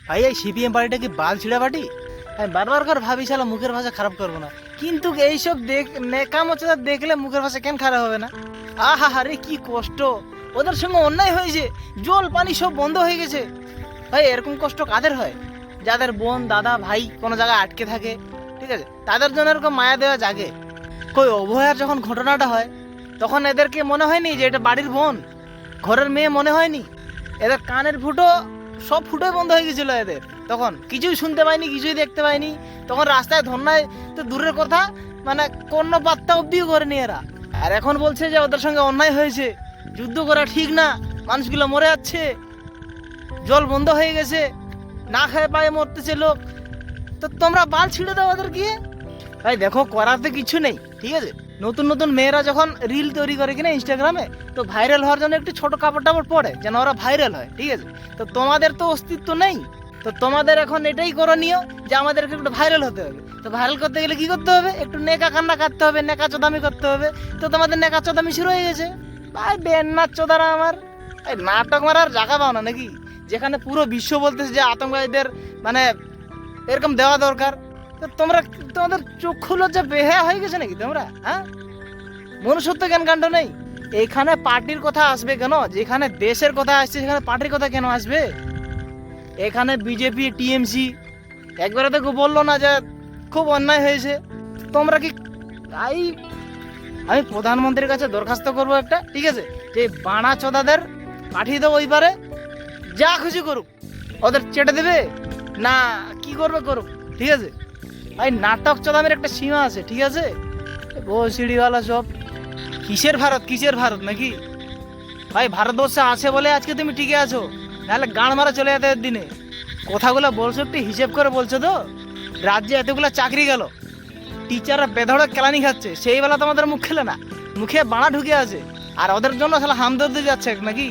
ভাই এই সিপিএম পার্টিটা কি বাল ছিঁড়া পার্টি? আমি বারবার করে ভাবি শালা মুখের ভাষা খারাপ করবো না, কিন্তু এইসব নেকামোচা দেখলে মুখের ভাষা কেন খারাপ হবে না? আহা হারে কি কষ্ট, ওদের সঙ্গে অন্যায় হয়েছে, জল পানি সব বন্ধ হয়ে গেছে। ভাই এরকম কষ্ট কাদের হয়? যাদের বোন দাদা ভাই কোনো জায়গায় আটকে থাকে, ঠিক আছে, তাদের জন্য এরকম মায়া দেওয়া জাগে। কই অভয়ার যখন ঘটনাটা হয় তখন এদেরকে মনে হয়নি যে এটা বাড়ির বোন, ঘরের মেয়ে মনে হয়নি? এদের কানের ফুটো সব ফুটোই বন্ধ হয়ে গেছিল, এদের তখন কিছুই শুনতে পাইনি, কিছুই দেখতে পাইনি। তখন রাস্তায় ধর্নায় তো দূরের কথা, মানে কোনো পাত্তা অব্দিও করেনি এরা। আর এখন বলছে যে ওদের সঙ্গে অন্যায় হয়েছে, যুদ্ধ করা ঠিক না, মানুষগুলো মরে যাচ্ছে, জল বন্ধ হয়ে গেছে, না খেয়ে পায়ে মরতেছে লোক, তো তোমরা বাল ছিঁড়ে দাও ওদের গিয়ে। ভাই দেখো করাতে কিছু নেই, ঠিক আছে, নতুন নতুন মেয়েরা যখন রিল তৈরি করে কিনা ইনস্টাগ্রামে, তো ভাইরাল হওয়ার জন্য একটু ছোট কাপড় টাপড় পরে যেন ওরা ভাইরাল হয়, ঠিক আছে। তো তোমাদের তো অস্তিত্ব নেই, তো তোমাদের এখন এটাই করণীয় যে আমাদেরকে একটু ভাইরাল হতে হবে। তো ভাইরাল করতে গেলে কি করতে হবে? একটু নেকা কান্না কাটতে হবে, নেকা চোদামি করতে হবে। তো তোমাদের নেকা চোদামি শুরু হয়ে গেছে। ভাই বেন্নার চোদারা আমার, এই নাটক মারার জায়গা পাও না নাকি? যেখানে পুরো বিশ্ব বলতেছে যে আতঙ্কবাদীদের মানে এরকম দেওয়া দরকার, তো তোমরা তোমাদের চক্ষু লজ্জা বেহায়া হয়ে গেছে নাকি তোমরা? হ্যাঁ, মনুষ্যত্ব জ্ঞান কাণ্ড নেই। এইখানে পার্টির কথা আসবে কেন? যেখানে দেশের কথা আসছে সেখানে পার্টির কথা কেন আসবে? এখানে বিজেপি টিএমসি একবারে তো বললো না যে খুব অন্যায় হয়েছে? তোমরা কি আমি প্রধানমন্ত্রীর কাছে দরখাস্ত করবো একটা, ঠিক আছে, যে বানা চোদাদের পাঠিয়ে দেবো ওই পারে, যা খুশি করুক, ওদের চেটে দেবে না কি করবে করুক, ঠিক আছে। ভাই নাটক চোদামের একটা সীমা আছে, ঠিক আছে। সিঁড়িওয়ালা সব কিসের ভারত, কিসের ভারত নাকি? ভাই ভারতবর্ষে আছে বলে আজকে তুমি টিকে আছো, নাহলে গান মারা চলে যেতে দিনে। কথাগুলো বলছো একটু হিসেব করে বলছো তো? রাজ্যে এতগুলো চাকরি গেল, টিচাররা বেধড়ক কেলানি খাচ্ছে, সেই বেলা তোমাদের মুখ খেলে না, মুখে বাড়া ঢুকে আছে, আর ওদের জন্য তাহলে হামদর্দি যাচ্ছে নাকি?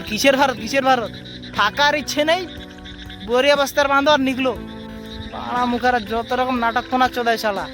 কিসের ভারত, কিসের ভারত? থাকার ইচ্ছে নেই, বরিয়া বস্তার বাঁধো আর নিকলো। বাড়া মুখারা যত রকম নাটক কোনা চোদায় শালা।